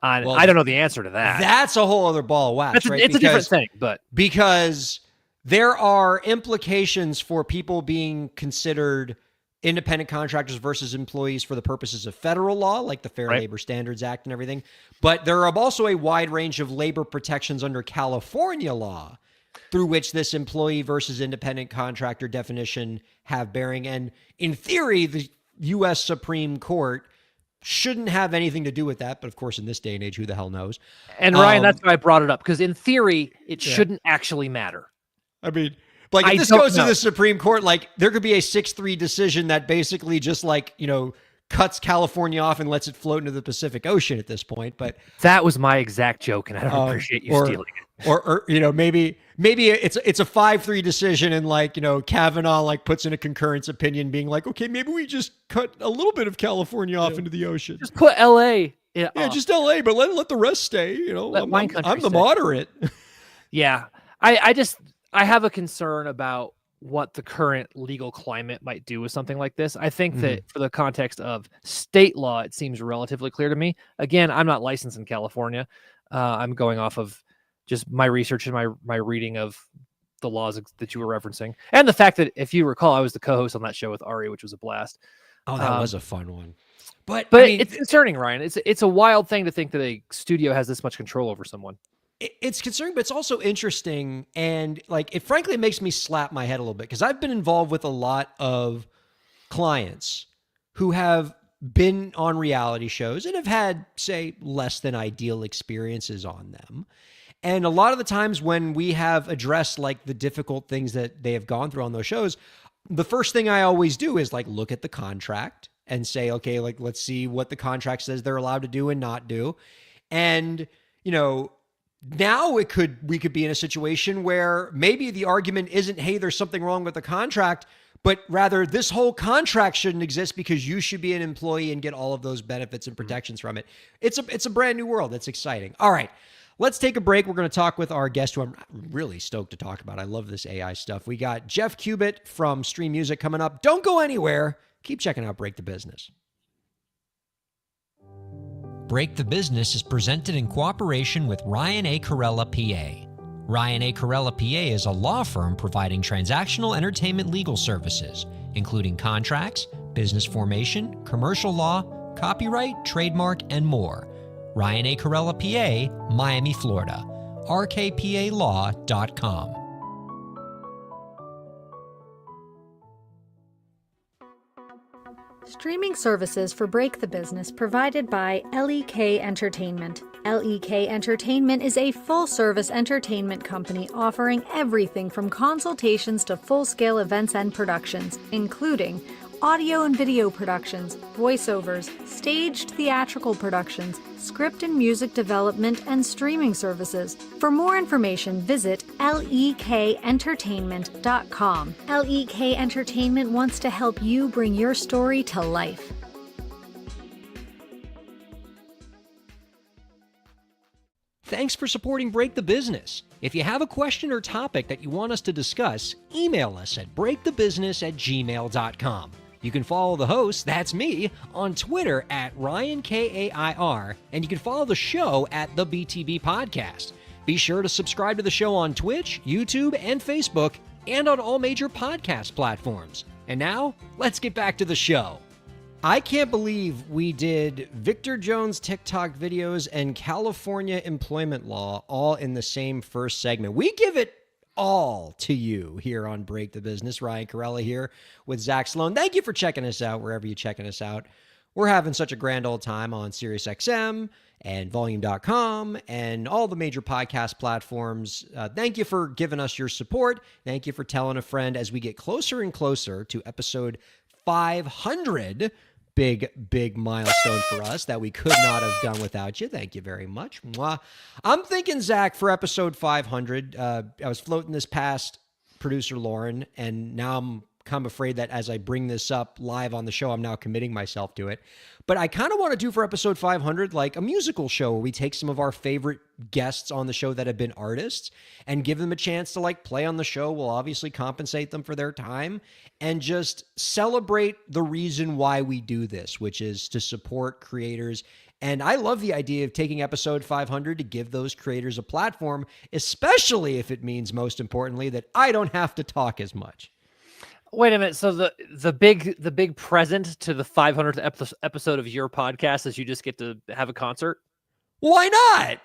Well, I don't know the answer to that. That's a whole other ball of wax, right? It's a different thing, but because there are implications for people being considered independent contractors versus employees for the purposes of federal law, like the Fair Labor Standards Act and everything. But there are also a wide range of labor protections under California law through which this employee versus independent contractor definition have bearing. And in theory, the U.S. Supreme Court shouldn't have anything to do with that. But of course, in this day and age, who the hell knows? And Ryan, that's why I brought it up, because in theory, it shouldn't actually matter. I mean, like if this goes to the Supreme Court, like there could be a 6-3 decision that basically just like, cuts California off and lets it float into the Pacific Ocean at this point. But that was my exact joke, and I don't appreciate you stealing it. Or maybe it's a 5-3 decision, and like, Kavanaugh like puts in a concurrence opinion being like, okay, maybe we just cut a little bit of California off into the ocean. Just put LA. Yeah, just LA, but let the rest stay. I'm the moderate. Yeah. I have a concern about what the current legal climate might do with something like this. I think that for the context of state law, it seems relatively clear to me. Again, I'm not licensed in California. I'm going off of just my research and my reading of the laws that you were referencing, and the fact that, if you recall, I was the co-host on that show with Ari, which was a blast. Oh, that was a fun one. But But I mean, it's concerning, Ryan. It's a wild thing to think that a studio has this much control over someone. it's concerning, but it's also interesting. And like, it frankly makes me slap my head a little bit, because I've been involved with a lot of clients who have been on reality shows and have had, say, less than ideal experiences on them. And a lot of the times when we have addressed like the difficult things that they have gone through on those shows, the first thing I always do is like look at the contract and say, okay, like let's see what the contract says they're allowed to do and not do. And, you know, now we could be in a situation where maybe the argument isn't, hey, there's something wrong with the contract, but rather this whole contract shouldn't exist because you should be an employee and get all of those benefits and protections from it. It's a brand new world. It's exciting. All right. Let's take a break. We're going to talk with our guest, who I'm really stoked to talk about. I love this AI stuff. We got Jeff Cubitt from Stream Music coming up. Don't go anywhere. Keep checking out Break the Business. Break the Business is presented in cooperation with Ryan A. Kairalla, PA. Ryan A. Kairalla, PA is a law firm providing transactional entertainment legal services, including contracts, business formation, commercial law, copyright, trademark, and more. Ryan A. Kairalla, PA, Miami, Florida. rkpalaw.com. Streaming services for Break the Business provided by LEK Entertainment. LEK Entertainment is a full-service entertainment company offering everything from consultations to full-scale events and productions, including audio and video productions, voiceovers, staged theatrical productions, script and music development, and streaming services. For more information, visit lekentertainment.com. LEK Entertainment wants to help you bring your story to life. Thanks for supporting Break the Business. If you have a question or topic that you want us to discuss, email us at breakthebusiness@gmail.com. You can follow the host, that's me, on Twitter at Ryan Kair, and you can follow the show at the BTB Podcast. Be sure to subscribe to the show on Twitch, YouTube, and Facebook, and on all major podcast platforms. And now, let's get back to the show. I can't believe we did Victor Jones TikTok videos and California employment law all in the same first segment. We give it all to you here on Break the Business. Ryan Kairalla here with Zach Sloan. Thank you for checking us out wherever you're checking us out. We're having such a grand old time on SiriusXM and Volume.com and all the major podcast platforms. Thank you for giving us your support. Thank you for telling a friend as we get closer and closer to episode 500. Big milestone for us that we could not have done without you. Thank you very much. Mwah. I'm thinking, Zach, for episode 500, I was floating this past producer Lauren, and now I'm kind of afraid that as I bring this up live on the show, I'm now committing myself to it. But I kind of want to do for episode 500 like a musical show where we take some of our favorite guests on the show that have been artists and give them a chance to like play on the show. We'll obviously compensate them for their time and just celebrate the reason why we do this, which is to support creators. And I love the idea of taking episode 500 to give those creators a platform, especially if it means, most importantly, that I don't have to talk as much. Wait a minute. So the big present to the 500th episode of your podcast is you just get to have a concert? Why not?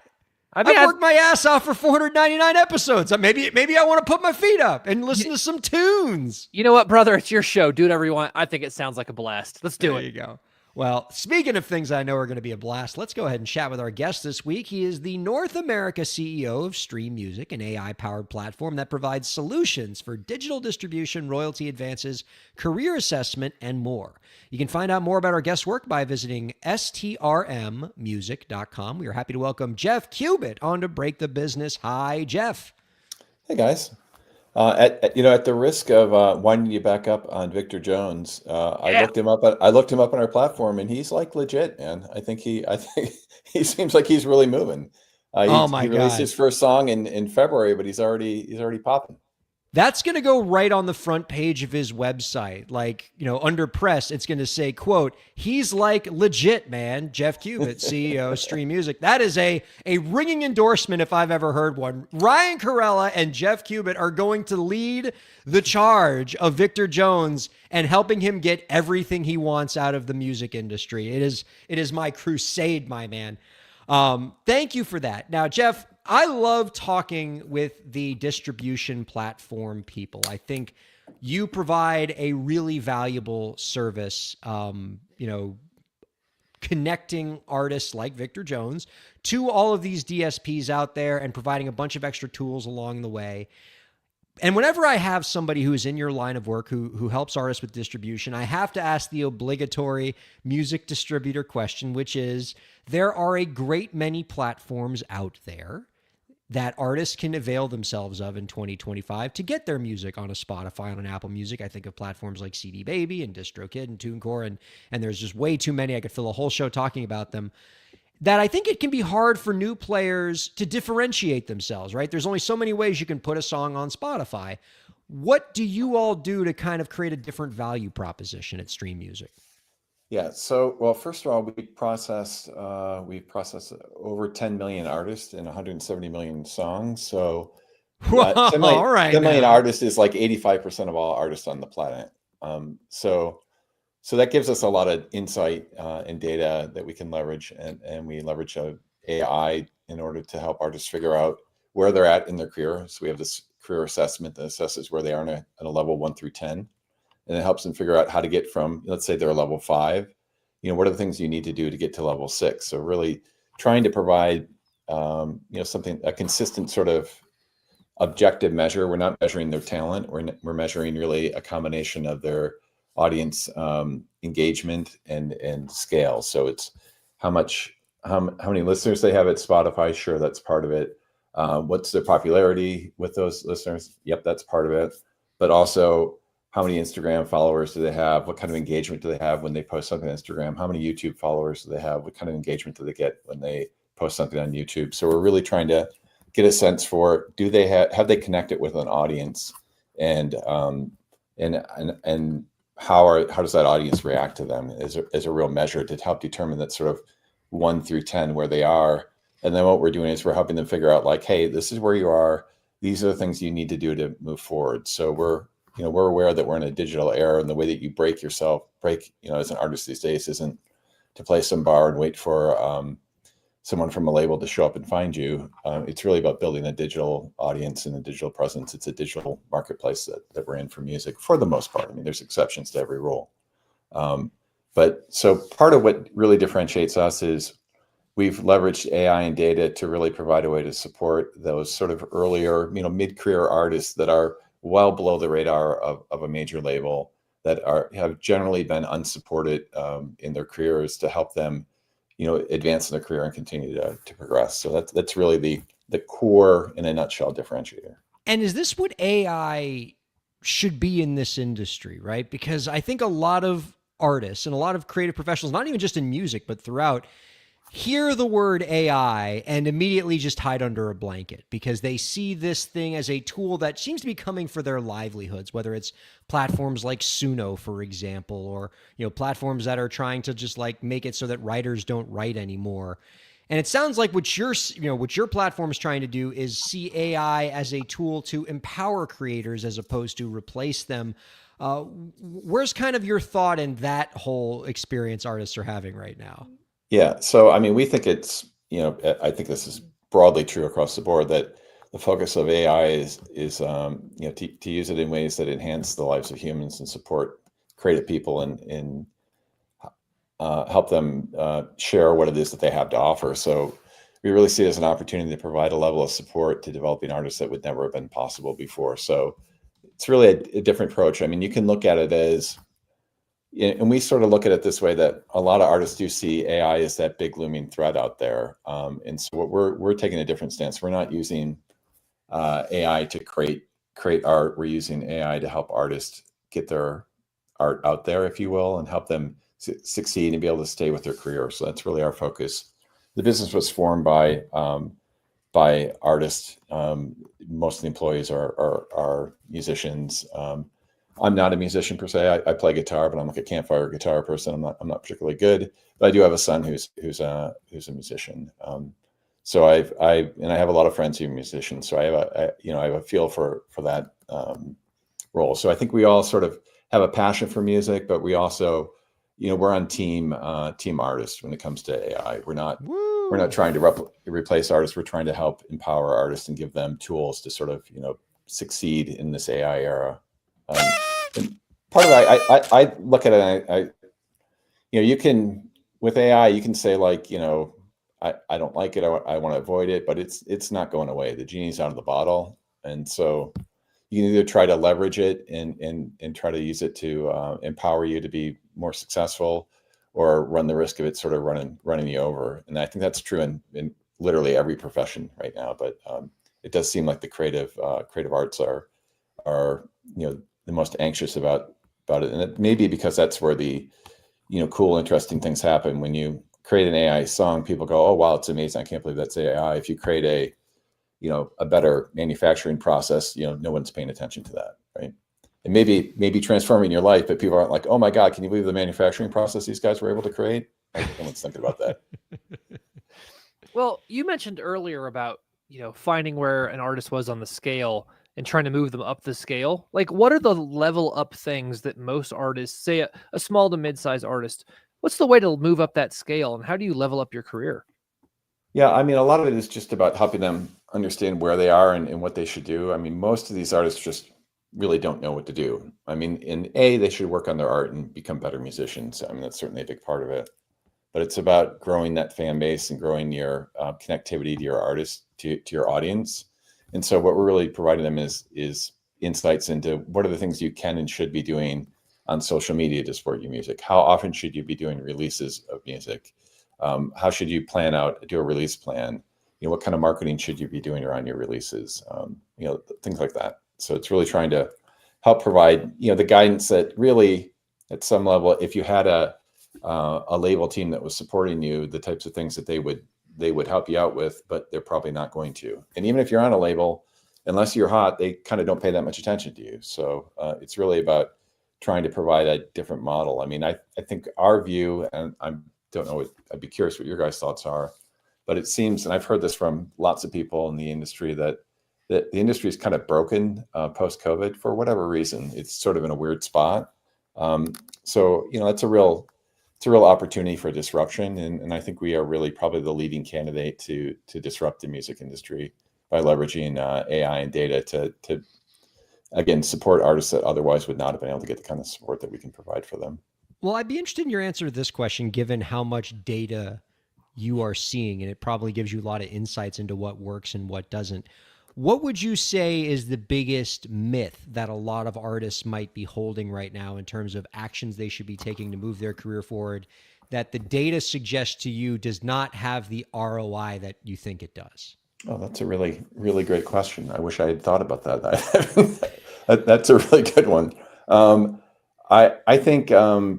I mean, I've worked my ass off for 499 episodes. Maybe I want to put my feet up and listen to some tunes. You know what, brother? It's your show. Do whatever you want. I think it sounds like a blast. Let's do There it. you go. Well, speaking of things I know are going to be a blast, let's go ahead and chat with our guest this week. He is the North America CEO of Stream Music, an AI-powered platform that provides solutions for digital distribution, royalty advances, career assessment, and more. You can find out more about our guest's work by visiting strmmusic.com. We are happy to welcome Jeff Cubitt on to Break the Business. Hi, Jeff. Hey guys. At the risk of winding you back up on Victor Jones, I looked him up. I looked him up on our platform, and he's like legit, man. I think he he seems like he's really moving. He released his first song in February, but he's already popping. That's going to go right on the front page of his website. Like, under press, it's going to say, quote, he's like legit, man. Jeff Cubitt, CEO, Stream Music. That is a ringing endorsement if I've ever heard one. Ryan Kairalla and Jeff Cubitt are going to lead the charge of Victor Jones and helping him get everything he wants out of the music industry. It is my crusade, my man. Thank you for that. Now, Jeff, I love talking with the distribution platform people. I think you provide a really valuable service, connecting artists like Victor Jones to all of these DSPs out there and providing a bunch of extra tools along the way. And whenever I have somebody who is in your line of work who helps artists with distribution, I have to ask the obligatory music distributor question, which is, there are a great many platforms out there that artists can avail themselves of in 2025 to get their music on a Spotify, on an Apple Music. I think of platforms like CD Baby and DistroKid and TuneCore, and there's just way too many. I could fill a whole show talking about them. That I think it can be hard for new players to differentiate themselves, right? There's only so many ways you can put a song on Spotify. What do you all do to kind of create a different value proposition at Stream Music? Yeah. So, well, first of all, we've processed over 10 million artists and 170 million songs. So, Whoa, 10 million, all right, 10 million now. artists is like 85% of all artists on the planet. So that gives us a lot of insight and data that we can leverage, and we leverage AI in order to help artists figure out where they're at in their career. So we have this career assessment that assesses where they are on a level 1 through 10. And it helps them figure out how to get from, let's say they're level 5, what are the things you need to do to get to level 6? So really trying to provide, a consistent sort of objective measure. We're not measuring their talent. We're measuring really a combination of their audience engagement and scale. So it's how many listeners they have at Spotify. Sure, that's part of it. What's their popularity with those listeners? Yep, that's part of it. But also, how many Instagram followers do they have? What kind of engagement do they have when they post something on Instagram? How many YouTube followers do they have? What kind of engagement do they get when they post something on YouTube? So we're really trying to get a sense for, do they have they connected with an audience, and how does that audience react to them as a real measure to help determine that sort of 1 through 10 where they are. And then what we're doing is we're helping them figure out, like, hey, this is where you are. These are the things you need to do to move forward. So we're aware that we're in a digital era, and the way that you break as an artist these days isn't to play some bar and wait for someone from a label to show up and find you. It's really about building a digital audience and a digital presence. It's a digital marketplace that we're in for music for the most part. I mean, there's exceptions to every rule. But so part of what really differentiates us is we've leveraged AI and data to really provide a way to support those sort of earlier, mid-career artists that are well below the radar of a major label, that have generally been unsupported in their careers, to help them, advance in their career and continue to progress. So that's really the core, in a nutshell, differentiator. And is this what AI should be in this industry, right? Because I think a lot of artists and a lot of creative professionals, not even just in music, but throughout, hear the word AI and immediately just hide under a blanket because they see this thing as a tool that seems to be coming for their livelihoods, whether it's platforms like Suno, for example, or, platforms that are trying to just like make it so that writers don't write anymore. And it sounds like what your platform is trying to do is see AI as a tool to empower creators as opposed to replace them. Where's kind of your thought in that whole experience artists are having right now? Yeah. So, I mean, we think it's, I think this is broadly true across the board, that the focus of AI is to use it in ways that enhance the lives of humans and support creative people and help them share what it is that they have to offer. So we really see it as an opportunity to provide a level of support to developing artists that would never have been possible before. So it's really a different approach. I mean, you can look at it as, and we sort of look at it this way, that a lot of artists do see AI as that big looming threat out there. And so what we're taking a different stance. We're not using AI to create art. We're using AI to help artists get their art out there, if you will, and help them succeed and be able to stay with their career. So that's really our focus. The business was formed by by artists. Most of the employees are musicians. I'm not a musician per se. I play guitar, but I'm like a campfire guitar person. I'm not particularly good, but I do have a son who's a musician. So I have a lot of friends who are musicians. So I have a feel for that role. So I think we all sort of have a passion for music, but we also, we're on team artists when it comes to AI. We're not trying to replace artists. We're trying to help empower artists and give them tools to sort of, succeed in this AI era. And part of it, I look at it, you can, with AI, you can say like, I don't like it. I want to avoid it, but it's not going away. The genie's out of the bottle. And so you can either try to leverage it and try to use it to empower you to be more successful, or run the risk of it sort of running you over. And I think that's true in literally every profession right now. But it does seem like the creative arts are the most anxious about it. And it may be because that's where the cool, interesting things happen. When you create an AI song, people go, "Oh wow, it's amazing! I can't believe that's AI." If you create a better manufacturing process, no one's paying attention to that, right? And maybe transforming your life, but people aren't like, "Oh my God, can you believe the manufacturing process these guys were able to create?" Like, no one's thinking about that. Well, you mentioned earlier about, finding where an artist was on the scale and trying to move them up the scale. Like, what are the level up things that most artists, say a small to mid-size artist, what's the way to move up that scale, and how do you level up your career? Yeah, I mean, a lot of it is just about helping them understand where they are and what they should do. I mean, most of these artists just really don't know what to do. I mean, they should work on their art and become better musicians. I mean, that's certainly a big part of it. But it's about growing that fan base and growing your connectivity to your artist, to your audience. And so what we're really providing them is insights into what are the things you can and should be doing on social media to support your music. How often should you be doing releases of music? How should you do a release plan? What kind of marketing should you be doing around your releases? Things like that. So it's really trying to help provide, the guidance that really, at some level, if you had a label team that was supporting you, the types of things that they would help you out with, but they're probably not going to. And even if you're on a label, unless you're hot, they kind of don't pay that much attention to you. So it's really about trying to provide a different model. I mean, I think our view, and don't know, I'd be curious what your guys' thoughts are, but it seems, and I've heard this from lots of people in the industry, that the industry is kind of broken post-COVID for whatever reason. It's sort of in a weird spot. So, it's a real opportunity for disruption. And I think we are really probably the leading candidate to disrupt the music industry by leveraging AI and data to again, support artists that otherwise would not have been able to get the kind of support that we can provide for them. Well, I'd be interested in your answer to this question, given how much data you are seeing, and it probably gives you a lot of insights into what works and what doesn't. What would you say is the biggest myth that a lot of artists might be holding right now in terms of actions they should be taking to move their career forward that the data suggests to you does not have the ROI that you think it does? Oh, that's a really, really great question. I wish I had thought about that. That's a really good one. I think, I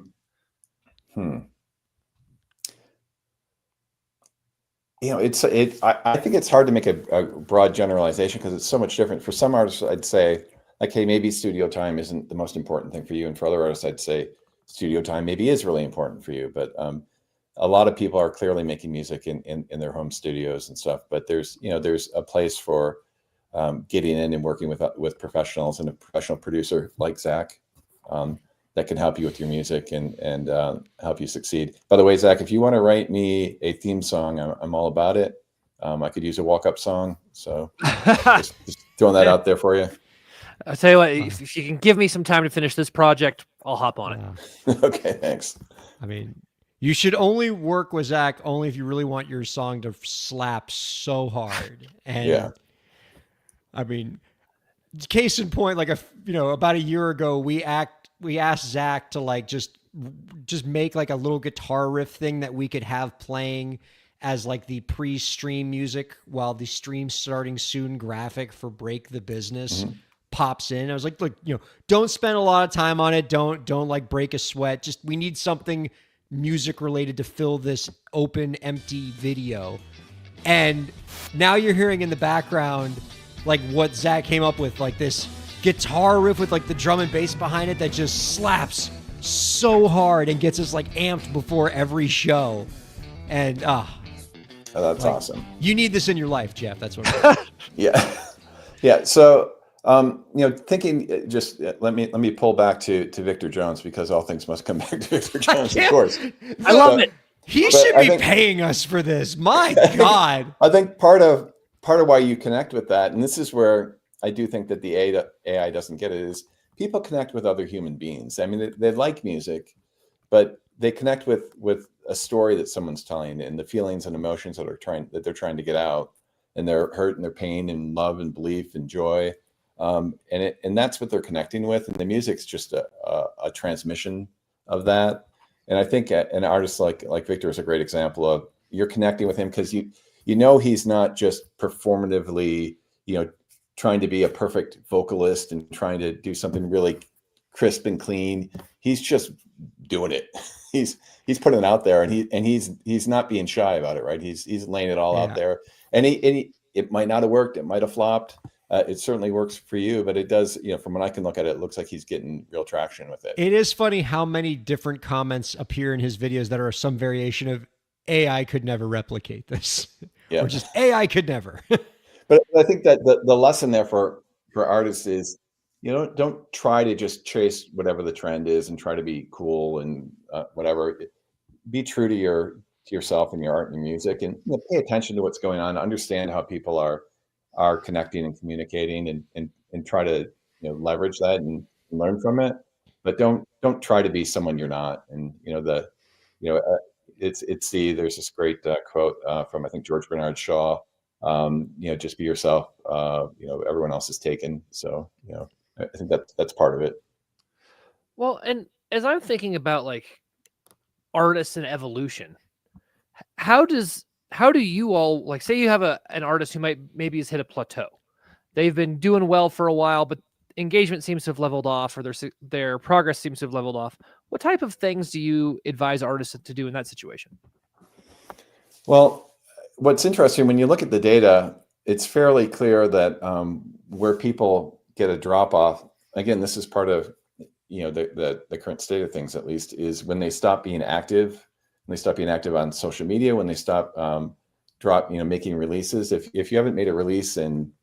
think it's hard to make a broad generalization because it's so much different. For some artists, I'd say, like, hey, maybe studio time isn't the most important thing for you. And for other artists, I'd say studio time maybe is really important for you. But a lot of people are clearly making music in their home studios and stuff. But there's a place for getting in and working with professionals, and a professional producer like Zach that can help you with your music and help you succeed. By the way, Zach, if you want to write me a theme song, I'm all about it. I could use a walk-up song. So just throwing that out there for you. I'll tell you what, if you can give me some time to finish this project, I'll hop on it. Okay, thanks. I mean, you should only work with Zach only if you really want your song to slap so hard. And yeah. I mean, case in point, like about a year ago, we asked Zach to like just make like a little guitar riff thing that we could have playing as like the pre-stream music while the stream starting soon graphic for Break the Business pops in. I was like, look, don't spend a lot of time on it. Don't like break a sweat. Just, we need something music related to fill this open, empty video. And now you're hearing in the background like what Zach came up with, like this guitar riff with like the drum and bass behind it that just slaps so hard and gets us like amped before every show. And Oh, that's awesome. You need this in your life, Jeff. That's what I'm saying. Yeah. Yeah. So, thinking just let me pull back to Victor Jones, because all things must come back to Victor Jones, of course. I love it. He But should I be think- paying us for this. My God. I think part of why you connect with that, and this is where I do think that the AI doesn't get it, is people connect with other human beings. I mean, they like music, but they connect with a story that someone's telling, and the feelings and emotions that they're trying to get out, and their hurt and their pain and love and belief and joy, and that's what they're connecting with. And the music's just a transmission of that. And I think an artist like Victor is a great example of, you're connecting with him because you know he's not just performatively, trying to be a perfect vocalist and trying to do something really crisp and clean. He's just doing it. He's putting it out there, and he's not being shy about it, right? He's laying it all out there. And it might not have worked. It might have flopped. It certainly works for you, but it does, from what I can look at it, it looks like he's getting real traction with it. It is funny how many different comments appear in his videos that are some variation of AI could never replicate this. Yeah. Or just AI could never. But I think that the lesson there for artists is, don't try to just chase whatever the trend is and try to be cool and whatever. Be true to yourself and your art and your music, and pay attention to what's going on. Understand how people are connecting and communicating, and try to leverage that and learn from it. But don't try to be someone you're not. And there's this great quote from, I think, George Bernard Shaw. Just be yourself. Everyone else is taken. So I think that's part of it. Well, and as I'm thinking about like artists and evolution, how do you all, like, say you have an artist who maybe has hit a plateau. They've been doing well for a while, but engagement seems to have leveled off, or their progress seems to have leveled off. What type of things do you advise artists to do in that situation? Well, what's interesting, when you look at the data, it's fairly clear that where people get a drop off, again, this is part of the current state of things, at least, is when they stop being active. When they stop being active on social media, when they stop making releases. If you haven't made a release in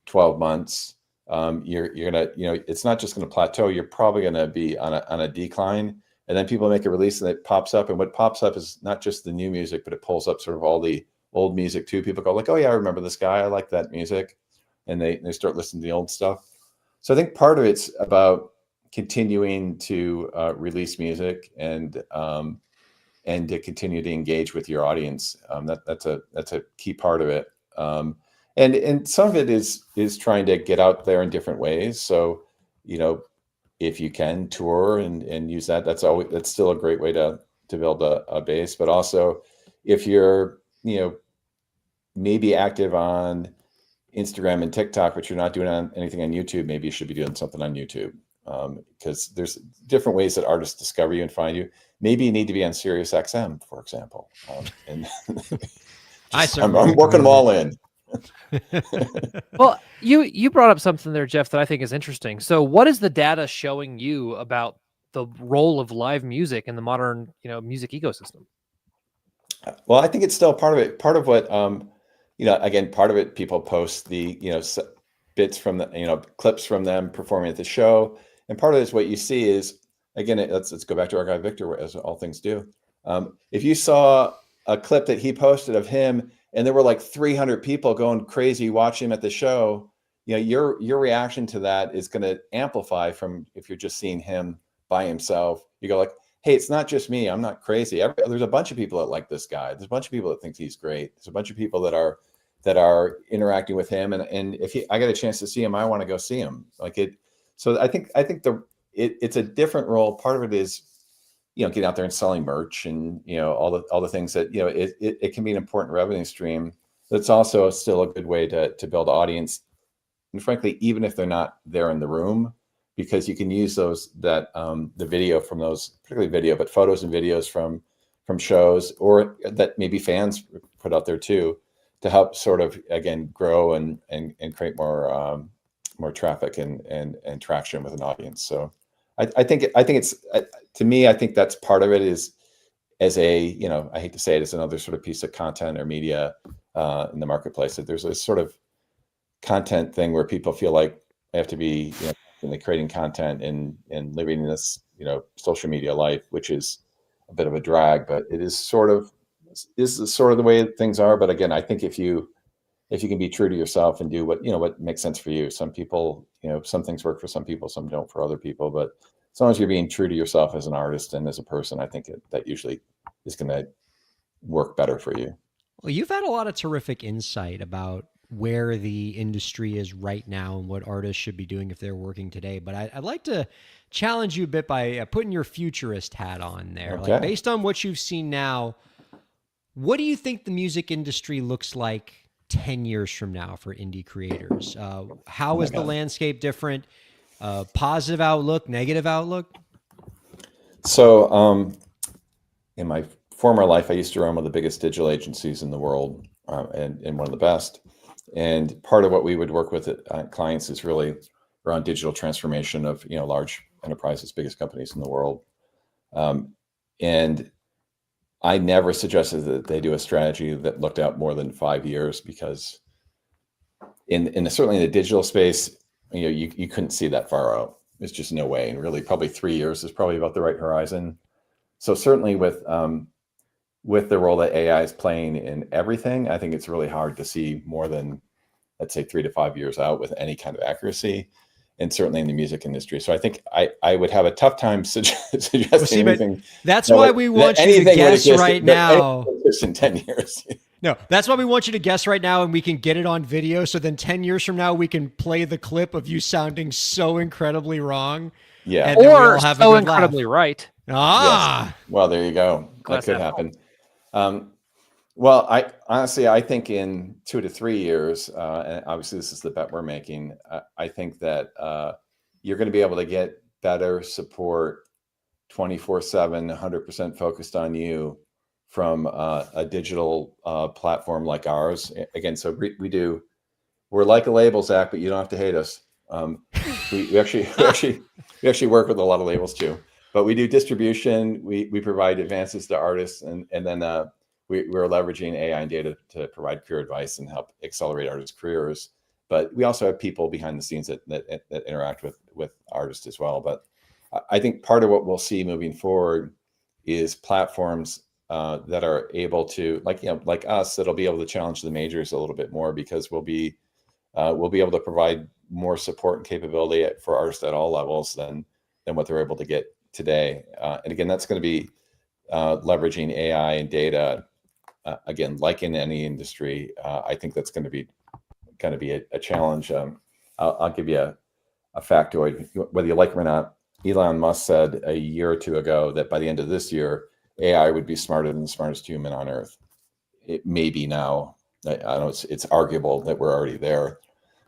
12 months, you're gonna, it's not just gonna plateau. You're probably gonna be on a decline. And then people make a release and it pops up, and what pops up is not just the new music, but it pulls up sort of all the old music too. People go like, oh yeah, I remember this guy. I like that music. And they start listening to the old stuff. So I think part of it's about continuing to release music and to continue to engage with your audience. That's a key part of it. And some of it is trying to get out there in different ways. So, if you can tour and use that, that's still a great way to build a base. But also, if you're, maybe active on Instagram and TikTok, but you're not doing anything on YouTube, maybe you should be doing something on YouTube. Because there's different ways that artists discover you and find you. Maybe you need to be on Sirius XM, for example. I'm working them all in. Well, you brought up something there, Jeff, that I think is interesting. So what is the data showing you about the role of live music in the modern, music ecosystem? Well, I think it's still part of it. Part of what, again, part of it, people post the, bits from the, clips from them performing at the show. And part of it is what you see is, again, let's go back to our guy, Victor, as all things do. If you saw a clip that he posted of him and there were like 300 people going crazy watching him at the show, your reaction to that is going to amplify from if you're just seeing him by himself. You go like, hey, it's not just me. I'm not crazy. There's a bunch of people that like this guy. There's a bunch of people that think he's great. There's a bunch of people that are interacting with him. And if I get a chance to see him, I want to go see him. So I think it's a different role. Part of it is, getting out there and selling merch and, all the things that, it can be an important revenue stream. That's also still a good way to build audience. And frankly, even if they're not there in the room, because you can use the video from those, particularly video, but photos and videos from shows, or that maybe fans put out there too, to help sort of again grow and create more traffic and traction with an audience. So I think it's to me, I think that's part of it is as a, you know, I hate to say it, as another sort of piece of content or media in the marketplace, that there's a sort of content thing where people feel like they have to be, you know, constantly creating content and living this, you know, social media life, which is a bit of a drag, but it is sort of the way things are. But again, I think if you can be true to yourself and do what, you know, what makes sense for you. Some people, you know, some things work for some people, some don't for other people. But as long as you're being true to yourself as an artist and as a person, I think that usually is going to work better for you. Well, you've had a lot of terrific insight about where the industry is right now and what artists should be doing if they're working today. But I'd like to challenge you a bit by putting your futurist hat on there. Okay. Like, based on what you've seen now, what do you think the music industry looks like 10 years from now for indie creators? How is the landscape different? Positive outlook, negative outlook? So in my former life, I used to run one of the biggest digital agencies in the world and one of the best. And part of what we would work with clients is really around digital transformation of, you know, large enterprises, biggest companies in the world. And I never suggested that they do a strategy that looked out more than 5 years, because certainly in the digital space, you know, you couldn't see that far out. There's just no way. And really probably 3 years is probably about the right horizon. So certainly with the role that AI is playing in everything, I think it's really hard to see more than, let's say, 3 to 5 years out with any kind of accuracy, and certainly in the music industry. So I think I would have a tough time suggesting anything. That's why we want you to guess right now. In 10 years. No, that's why we want you to guess right now, and we can get it on video. So then 10 years from now, we can play the clip of you sounding so incredibly wrong. Yeah. And then Or we'll have a so good incredibly laugh. right. Ah, Yes. Well, there you go. Glass That could half happen. Well, I think in 2 to 3 years, and obviously this is the bet we're making, I think that you're going to be able to get better support 24/7, 100% focused on you from a digital platform like ours. Again, so we're like a labels act, but you don't have to hate us. We actually work with a lot of labels too, but we do distribution. We provide advances to artists, and then we're leveraging AI and data to provide career advice and help accelerate artists' careers. But we also have people behind the scenes that interact with artists as well. But I think part of what we'll see moving forward is platforms that are able to, like us, that'll be able to challenge the majors a little bit more, because we'll be able to provide more support and capability for artists at all levels than what they're able to get today. And again, that's going to be leveraging AI and data. Again, like in any industry, I think that's going to be a challenge. I'll give you a factoid, whether you like them or not. Elon Musk said a year or two ago that by the end of this year, AI would be smarter than the smartest human on Earth. It may be now. I know it's arguable that we're already there,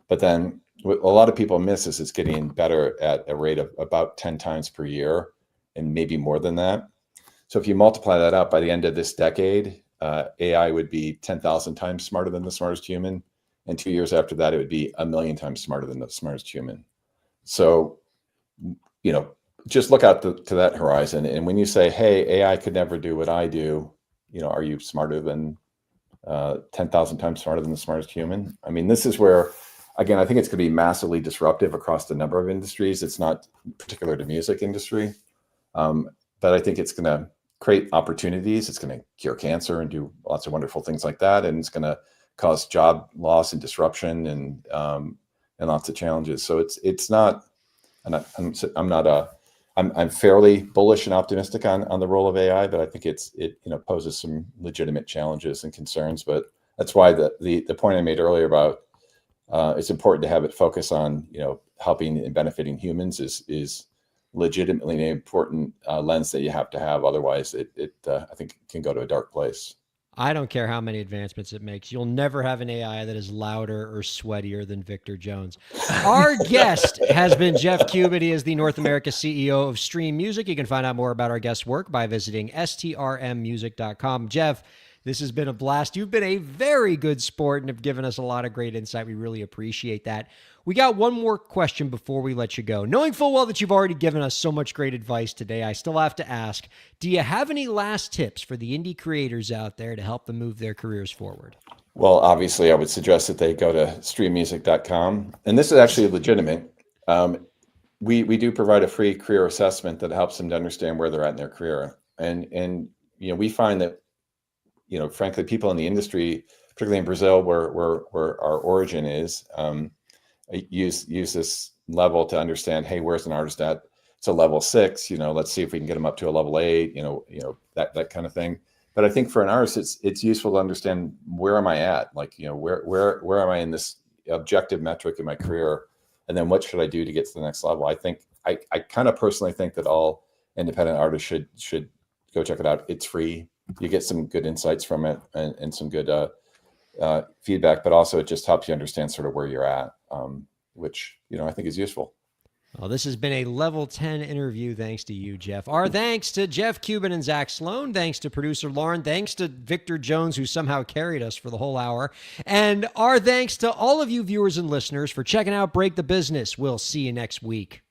but then what a lot of people miss is it's getting better at a rate of about 10 times per year, and maybe more than that. So if you multiply that out, by the end of this decade, AI would be 10,000 times smarter than the smartest human. And 2 years after that, it would be 1,000,000 times smarter than the smartest human. So, you know, just look out to that horizon. And when you say, hey, AI could never do what I do, you know, are you smarter than 10,000 times smarter than the smartest human? I mean, this is where, again, I think it's going to be massively disruptive across the number of industries. It's not particular to music industry, but I think it's going to create opportunities. It's going to cure cancer and do lots of wonderful things like that. And it's going to cause job loss and disruption and lots of challenges. So it's not, and I'm fairly bullish and optimistic on the role of AI, but I think it poses some legitimate challenges and concerns. But that's why the point I made earlier about it's important to have it focus on, you know, helping and benefiting humans is legitimately an important lens that you have to have. Otherwise, it I think can go to a dark place. I don't care how many advancements it makes. You'll never have an AI that is louder or sweatier than Victor Jones. Our guest has been Jeff Cubitt. He is the North America CEO of Stream Music. You can find out more about our guest's work by visiting strmmusic.com. Jeff, This has been a blast. You've been a very good sport and have given us a lot of great insight. We really appreciate that. We got one more question before we let you go. Knowing full well that you've already given us so much great advice today, I still have to ask, do you have any last tips for the indie creators out there to help them move their careers forward? Well, obviously, I would suggest that they go to streammusic.com. And this is actually legitimate. We do provide a free career assessment that helps them to understand where they're at in their career. And we find that, frankly, people in the industry, particularly in Brazil, where our origin is, use this level to understand, hey, where's an artist at? It's a level 6, let's see if we can get them up to a level 8, that kind of thing. But I think for an artist, it's useful to understand, where am I at? Like, where am I in this objective metric in my career? And then what should I do to get to the next level? I think I kind of personally think that all independent artists should go check it out. It's free. You get some good insights from it and some good feedback, but also it just helps you understand sort of where you're at, which, I think is useful. Well, this has been a level 10 interview. Thanks to you, Jeff. Our thanks to Jeff Cuban and Zach Sloan. Thanks to producer Lauren. Thanks to Victor Jones, who somehow carried us for the whole hour. And our thanks to all of you viewers and listeners for checking out Break the Business. We'll see you next week.